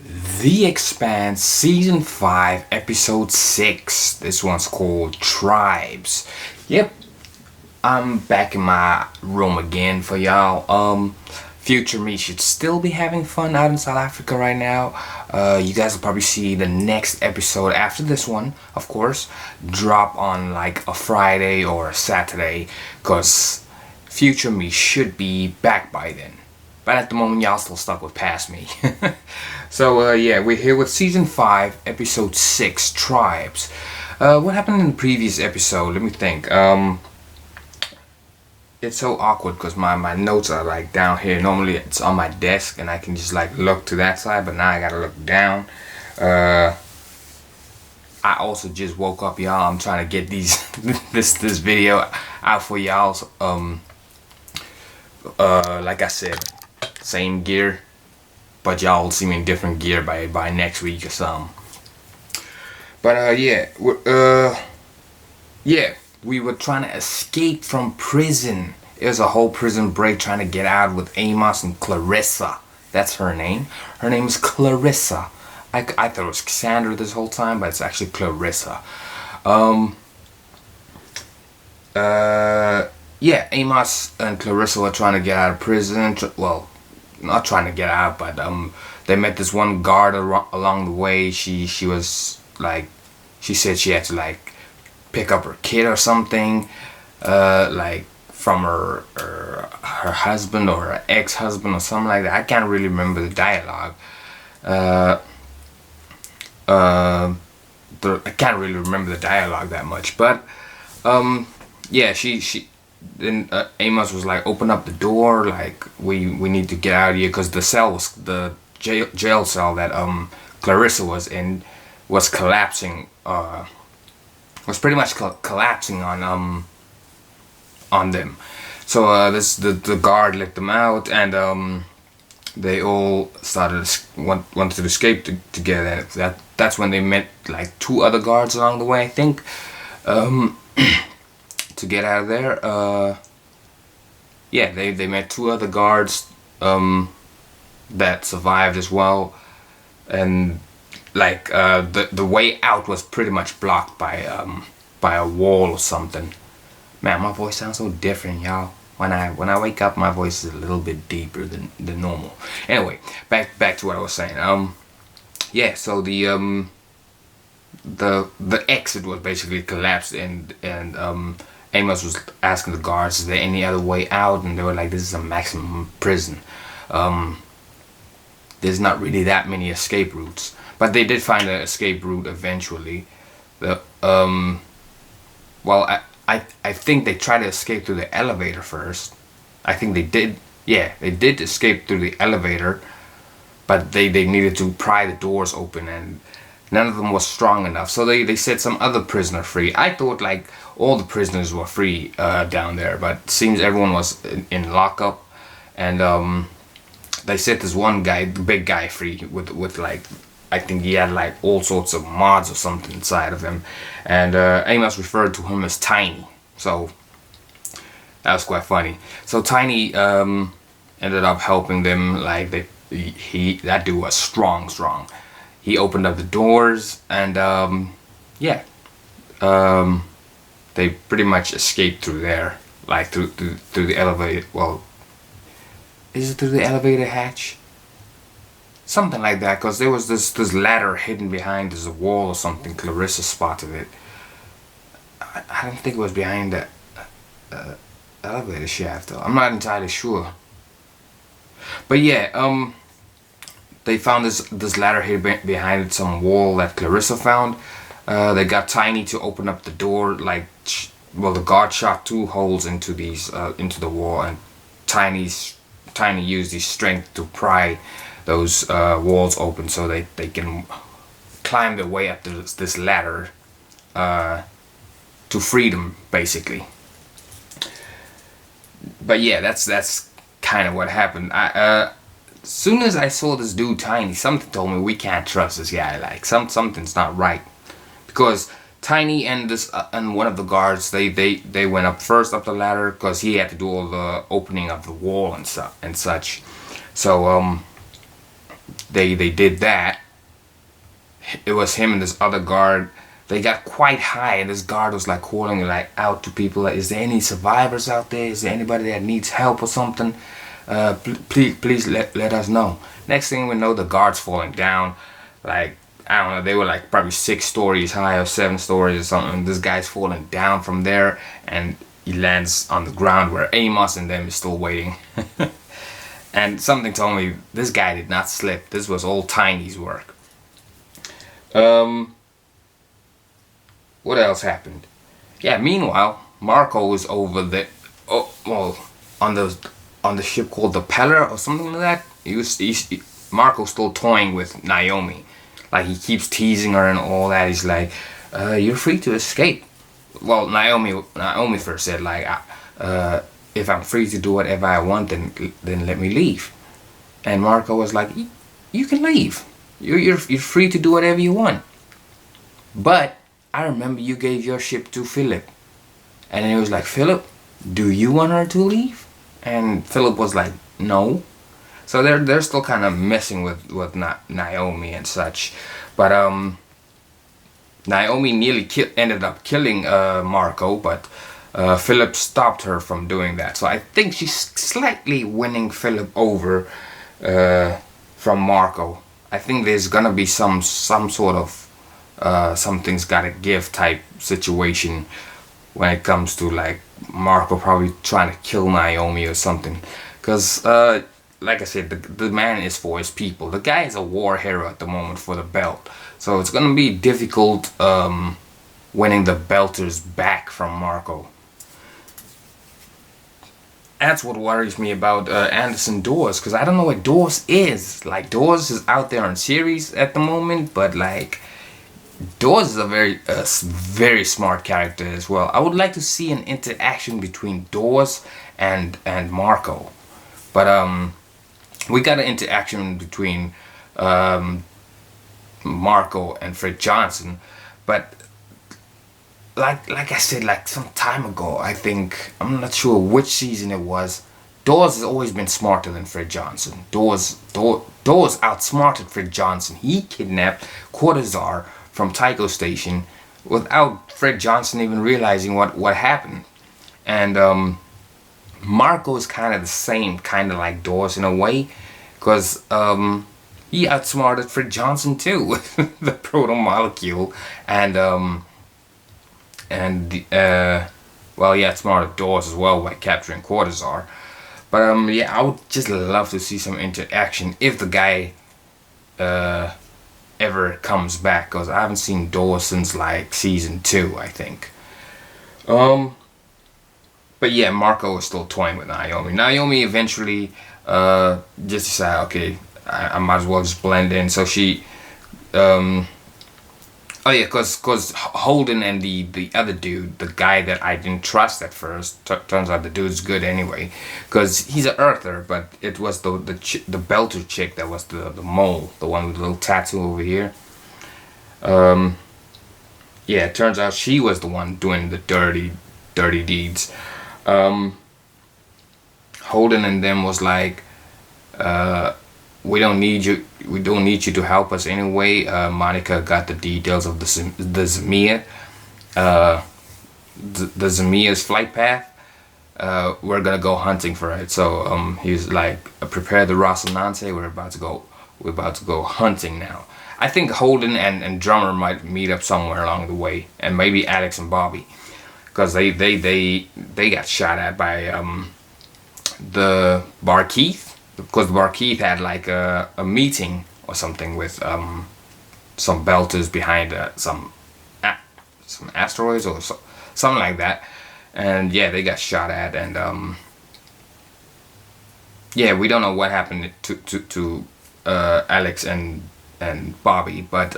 The Expanse Season 5 Episode 6. This one's called Tribes. Yep, I'm back in my room again for y'all. Future me should still be having fun out in South Africa right now. You guys will probably see the next episode after this one, of course, drop on like a Friday or a Saturday, because future me should be back by then. But at the moment, y'all still stuck with past me. So, yeah, we're here with Season 5, Episode 6, Tribes. What happened in the previous episode? Let me think. It's so awkward because my notes are like down here. Normally it's on my desk and I can just like look to that side, but now I gotta look down. I also just woke up, y'all. I'm trying to get this video out for y'all. Like I said, same gear, but y'all will see me in different gear by next week or something. But yeah, we were trying to escape from prison. It was a whole prison break trying to get out with Amos and Clarissa. That's her name. Her name is Clarissa. I thought it was Cassandra this whole time, but it's actually Clarissa. Yeah, Amos and Clarissa were trying to get out of prison. Well, not trying to get out, but they met this one guard along the way. She was like, she said she had to like pick up her kid or something, like from her husband or her ex-husband or something like that. I can't really remember the dialogue. I can't really remember the dialogue that much, but yeah, then Amos was like, open up the door, like we need to get out of here, because the cell was the jail cell that Clarissa was in was collapsing, was pretty much collapsing on them. So the guard let them out, and they all wanted to escape together. That's when they met like two other guards along the way, I think, to get out of there. Yeah, they met two other guards that survived as well, and like the way out was pretty much blocked by a wall or something. Man, my voice sounds so different, y'all. When I wake up, my voice is a little bit deeper than normal. Anyway, back to what I was saying. Yeah, so the exit was basically collapsed, and Amos was asking the guards, is there any other way out? And they were like, this is a maximum prison. There's not really that many escape routes, but they did find an escape route eventually. Well, I think they tried to escape through the elevator first. I think they did. Yeah, they did escape through the elevator, but they needed to pry the doors open, and none of them was strong enough. So they set some other prisoner free. I thought like all the prisoners were free down there, but it seems everyone was in lockup, and they set this one guy, the big guy, free with like, I think he had like all sorts of mods or something inside of him, and Amos referred to him as Tiny. So that was quite funny. So Tiny ended up helping them. Like that dude was strong. He opened up the doors, and yeah, they pretty much escaped through there, like through the elevator. Well, is it through the elevator hatch? Something like that, because there was this ladder hidden behind this wall or something. Clarissa spotted it. I don't think it was behind the elevator shaft though. I'm not entirely sure. But yeah, they found this ladder hidden behind some wall that Clarissa found. They got Tiny to open up the door. Like, well, the guard shot two holes into into the wall, and Tiny used his strength to pry those walls open, so they can climb their way up this ladder to freedom, basically. But yeah, that's kind of what happened. As soon as I saw this dude Tiny, something told me we can't trust this guy. Like something's not right, because Tiny and one of the guards, they went up first up the ladder, because he had to do all the opening of the wall and such. So they did that. It was him and this other guard. They got quite high, and this guard was like calling like out to people like, "Is there any survivors out there? Is there anybody that needs help or something? Please let us know." Next thing we know, the guard's falling down. Like, I don't know, they were like probably 6 stories high or 7 stories or something. This guy's falling down from there, and he lands on the ground where Amos and them is still waiting. And something told me this guy did not slip. This was all Tiny's work. What else happened? Yeah, meanwhile, Marco was over the on the ship called the Peller or something like that. Marco's still toying with Naomi. Like, he keeps teasing her and all that. He's like, "You're free to escape." Well, Naomi first said like, "If I'm free to do whatever I want, then let me leave." And Marco was like, "You can leave. You're free to do whatever you want. But I remember you gave your ship to Philip." And he was like, "Philip, do you want her to leave?" And Philip was like, "No." So they're still kind of messing with Naomi and such. But Naomi nearly ended up killing Marco, but Philip stopped her from doing that. So I think she's slightly winning Philip over from Marco. I think there's gonna be some sort of something's gotta give type situation when it comes to like Marco probably trying to kill Naomi or something. Because like I said, the man is for his people. The guy is a war hero at the moment for the belt. So it's gonna be difficult winning the belters back from Marco. That's what worries me about Anderson Dawes, because I don't know what Dawes is. Like, Dawes is out there on series at the moment, but like, Dawes is a very smart character as well. I would like to see an interaction between Dawes and Marco, but we got an interaction between Marco and Fred Johnson, but like I said, like some time ago, I think, I'm not sure which season it was, Dawes has always been smarter than Fred Johnson. Dawes outsmarted Fred Johnson. He kidnapped Cortazar from Tycho Station without Fred Johnson even realizing what happened. And Marco is kind of the same, kind of like Dawes in a way, because he outsmarted Fred Johnson too with the proto molecule, and well, yeah, outsmarted Dawes as well by capturing Cortazar. But yeah, I would just love to see some interaction if the guy ever comes back, because I haven't seen Dawes since like season 2, I think. But yeah, Marco is still toying with Naomi. Naomi eventually just decided, okay, I might as well just blend in. So she, oh yeah, cause Holden and the other dude, the guy that I didn't trust at first, turns out the dude's good anyway, cause he's an Earther, but it was the Belter chick that was the mole, the one with the little tattoo over here. Yeah, it turns out she was the one doing the dirty deeds. Holden and them was like, we don't need you to help us anyway. Monica got the details of the Zamia, the Zamia's flight path. We're gonna go hunting for it. So he's like, prepare the Rocinante. We're about to go hunting now. I think Holden and Drummer might meet up somewhere along the way, and maybe Alex and Bobby, because they got shot at by the Barkeith. Because Barkeith had like a meeting or something with some belters behind some asteroids or something like that, and yeah, they got shot at, and yeah, we don't know what happened to Alex and Bobby, but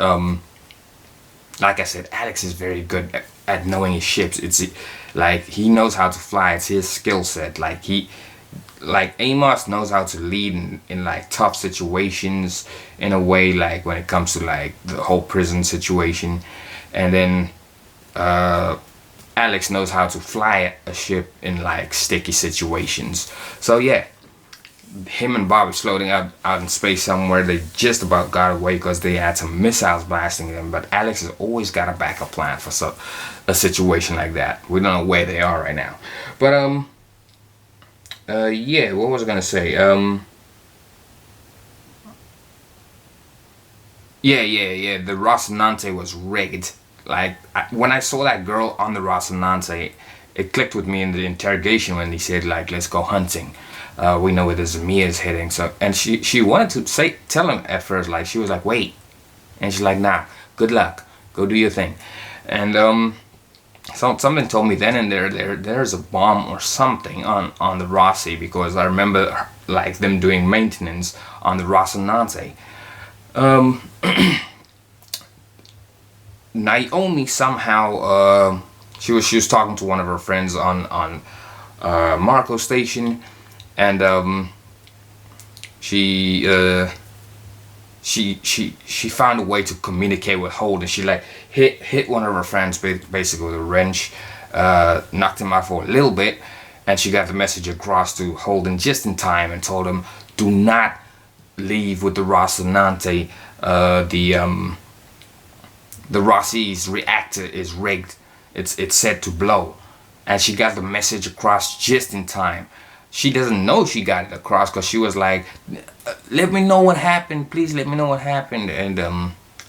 like I said, Alex is very good at knowing his ships. It's like he knows how to fly. It's his skill set. Like Amos knows how to lead in like tough situations in a way, like when it comes to like the whole prison situation, and then Alex knows how to fly a ship in like sticky situations. So yeah, him and Bobby's floating out in space somewhere. They just about got away because they had some missiles blasting them. But Alex has always got a backup plan for a situation like that. We don't know where they are right now. But yeah, what was I gonna say? Yeah. The Rocinante was rigged. Like when I saw that girl on the Rocinante, it clicked with me in the interrogation when he said like, "Let's go hunting. We know where the Zamia is heading." So, and she wanted to tell him at first, like she was like, "Wait," and she's like, "Nah, good luck. Go do your thing." And something told me then and there's a bomb or something on the Rossi, because I remember like them doing maintenance on the Rocinante. Naomi somehow she was talking to one of her friends on Marco Station, and she found a way to communicate with Holden. She like hit one of her friends basically with a wrench, knocked him out for a little bit, and she got the message across to Holden just in time and told him, "Do not leave with the Rocinante. The Rossi's reactor is rigged. It's set to blow." And she got the message across just in time. She doesn't know she got it across because she was like, "Let me know what happened. Please let me know what happened." And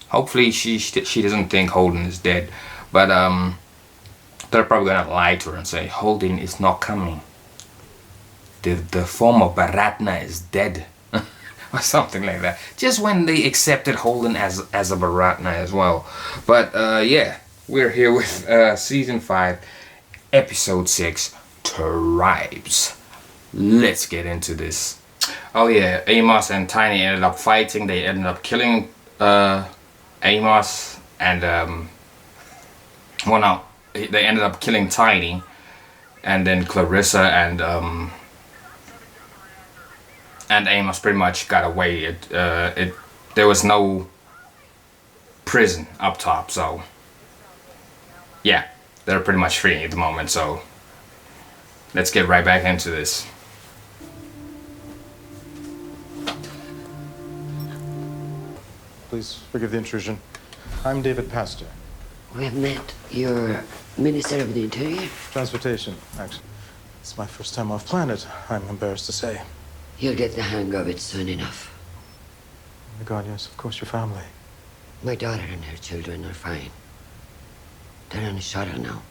hopefully she doesn't think Holden is dead. But they're probably gonna lie to her and say Holden is not coming. The former Baratna is dead. Or something like that. Just when they accepted Holden as a Baratna as well. But yeah, we're here with season 5, episode 6, Tribes. Let's get into this. Oh yeah, Amos and Tiny ended up fighting. They ended up killing Amos, and well, no, they ended up killing Tiny, and then Clarissa and Amos pretty much got away. There was no prison up top, so yeah, they're pretty much free at the moment. So let's get right back into this. Please forgive the intrusion. I'm David Pastor. We have met. You're Minister of the Interior? Transportation, actually. It's my first time off planet, I'm embarrassed to say. You'll get the hang of it soon enough. Oh my God, yes, of course, your family. My daughter and her children are fine. They're on a shuttle now.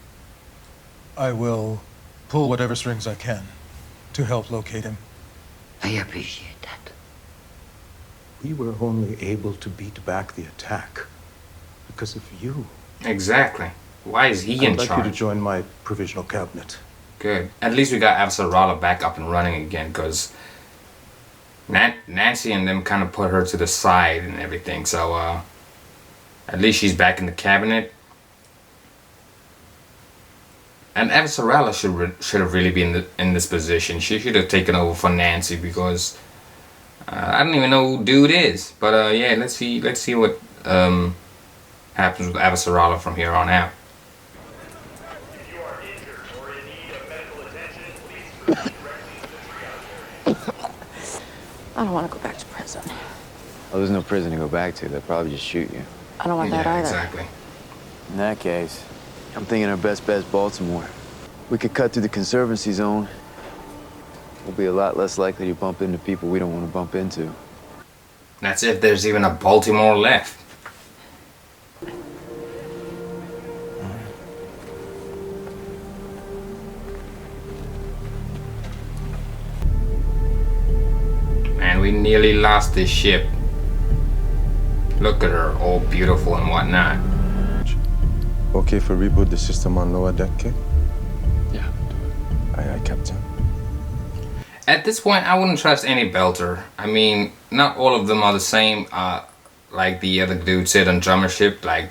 I will pull whatever strings I can to help locate him. I appreciate that. We were only able to beat back the attack because of you. Exactly. Why is he in I'd like charge? you to join my provisional cabinet. Good. At least we got Avsarala back up and running again, because Nancy and them kind of put her to the side and everything. So at least she's back in the cabinet. And Avsarala should have really been in this position. She should have taken over for Nancy, because I don't even know who dude is. But yeah, let's see what happens with Avsarala from here on out. I don't want to go back to prison. Well, there's no prison to go back to. They'll probably just shoot you. I don't want that either. Exactly. In that case, I'm thinking our best bet's Baltimore. We could cut through the Conservancy zone. We'll be a lot less likely to bump into people we don't want to bump into. That's if there's even a Baltimore left. Man, we nearly lost this ship. Look at her, all beautiful and whatnot. Okay for reboot the system on lower deck, Kate? Yeah. Aye, Captain. At this point, I wouldn't trust any belter. I mean, not all of them are the same. Like the other dude said on Drummership, like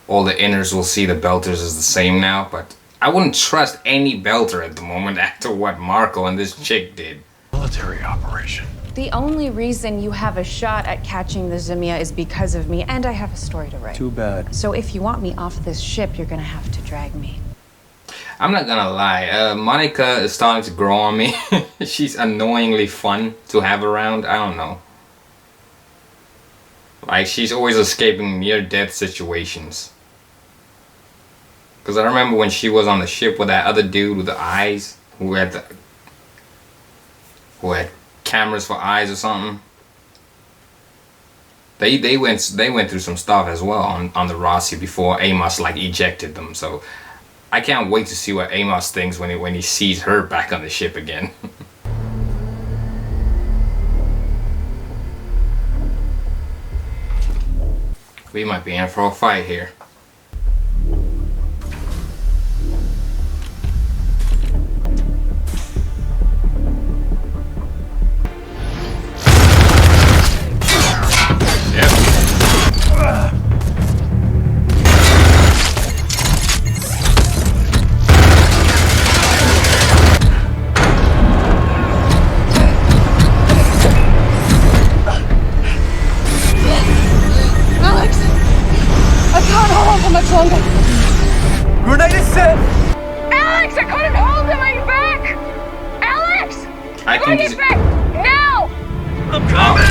all the inners will see the belters as the same now. But I wouldn't trust any belter at the moment after what Marco and this chick did. Military operation. The only reason you have a shot at catching the Zamia is because of me, and I have a story to write. Too bad. So if you want me off this ship, you're gonna have to drag me. I'm not gonna lie, Monica is starting to grow on me. She's annoyingly fun to have around. I don't know. Like, she's always escaping near-death situations. Because I remember when she was on the ship with that other dude with the eyes, who had cameras for eyes or something. They went through some stuff as well on the Rossi before Amos like ejected them. So I can't wait to see what Amos thinks when he sees her back on the ship again. We might be in for a fight here. Grenade is set! Alex, I couldn't hold him! Are you back? Alex! I Bring think it back! Now! I'm coming!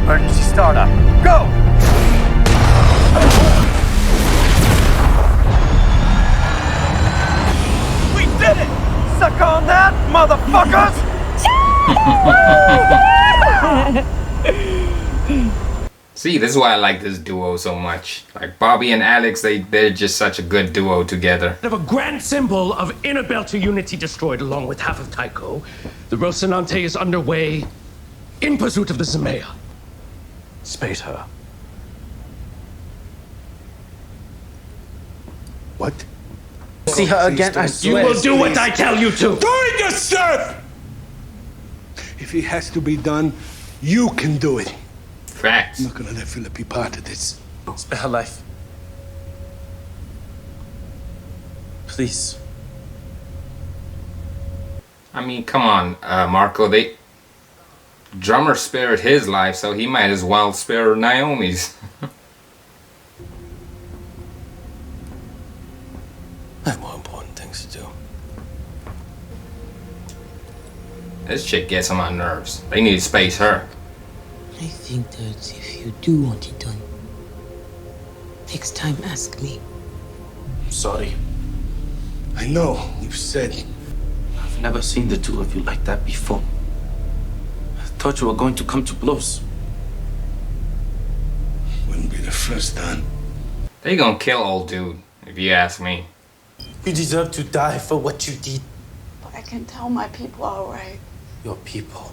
Emergency startup. Go! We did it! Suck on that, motherfuckers! See, this is why I like this duo so much. Like Bobby and Alex, they're just such a good duo together. Of a grand symbol of inner Belter unity destroyed along with half of Tycho, the Rocinante is underway in pursuit of the Zemea. Space her. What? See her again, I You swear. will do what I tell you to! Doing yourself! If it has to be done, you can do it. Facts. I'm not gonna let Philip be part of this. Spare her life. Please. I mean, come on, Marco. Drummer spared his life, so he might as well spare Naomi's. I have more important things to do. This chick gets on my nerves. They need to space her. I think that if you do want it done, next time ask me. I'm sorry. I know, you've said. I've never seen the two of you like that before. I thought you were going to come to blows. Wouldn't be the first time. They gonna kill old dude, if you ask me. You deserve to die for what you did. But I can tell my people are alright. Your people.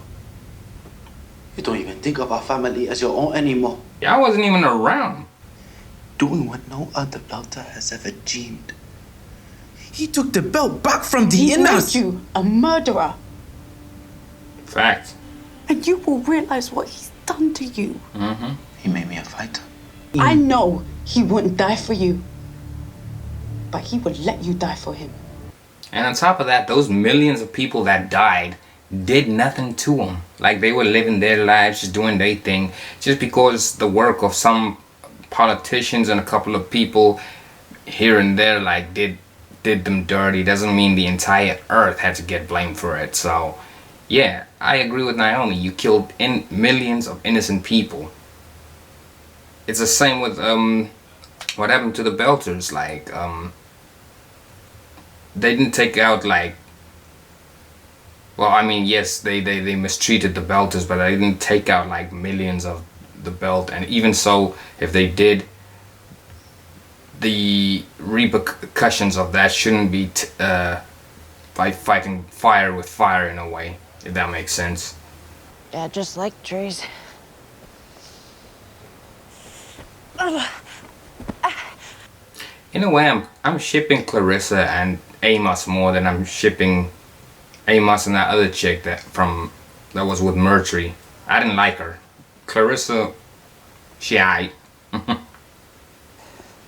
You don't even think of our family as your own anymore. Yeah, I wasn't even around. Doing what no other belter has ever dreamed. He took the belt back from the He inners. made you a murderer. Fact. And you will realize what he's done to you. Mm-hmm. He made me a fighter. I know he wouldn't die for you. But he would let you die for him. And on top of that, those millions of people that died did nothing to them. Like, they were living their lives, just doing their thing. Just because the work of some politicians and a couple of people here and there, like, did them dirty, doesn't mean the entire earth had to get blamed for it. So, yeah, I agree with Naomi. You killed millions of innocent people. It's the same with, what happened to the Belters. Like, they didn't take out, like, well, I mean, yes, they mistreated the Belters, but they didn't take out like millions of the Belt. And even so, if they did, the repercussions of that shouldn't be like fighting fire with fire in a way, if that makes sense. Yeah, just like trees. In a way, I'm shipping Clarissa and Amos more than I'm shipping Amos and that other chick that was with Mercury. I didn't like her. Clarissa, she aight.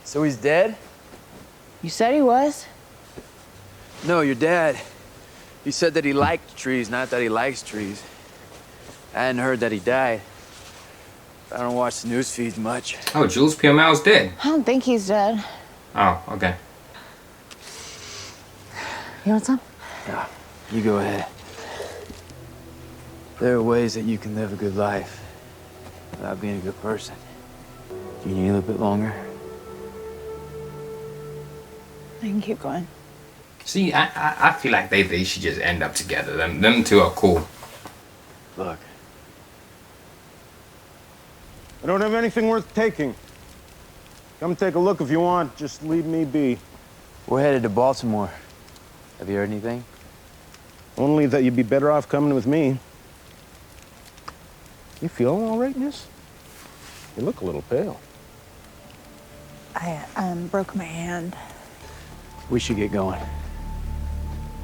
So he's dead? You said he was? No, your dad. He said that he liked trees, not that he likes trees. I hadn't heard that he died. I don't watch the news feeds much. Oh, Jules PML's dead. I don't think he's dead. Oh, okay. You want some? No, you go ahead. There are ways that you can live a good life without being a good person. Do you need a little bit longer? I can keep going. See, I feel like they should just end up together. Them two are cool. Look. I don't have anything worth taking. Come take a look if you want. Just leave me be. We're headed to Baltimore. Have you heard anything? Only that you'd be better off coming with me. You feeling all right, miss? You look a little pale. I broke my hand. We should get going.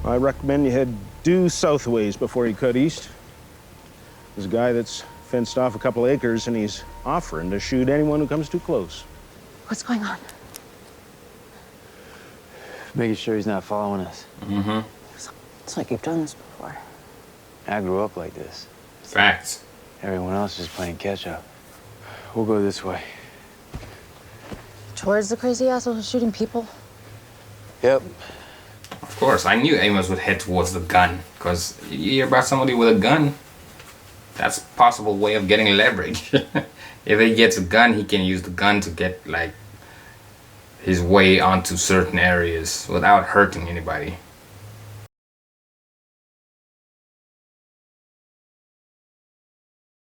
I recommend you head due southways before you cut east. There's a guy that's fenced off a couple acres and he's offering to shoot anyone who comes too close. What's going on? Making sure he's not following us. Mm-hmm. It's like you've done this before. I grew up like this. Facts. Everyone else is playing catch up. We'll go this way. Towards the crazy asshole who's shooting people? Yep. Of course, I knew Amos would head towards the gun, because you hear about somebody with a gun, that's a possible way of getting leverage. If he gets a gun, he can use the gun to get, like, his way onto certain areas without hurting anybody.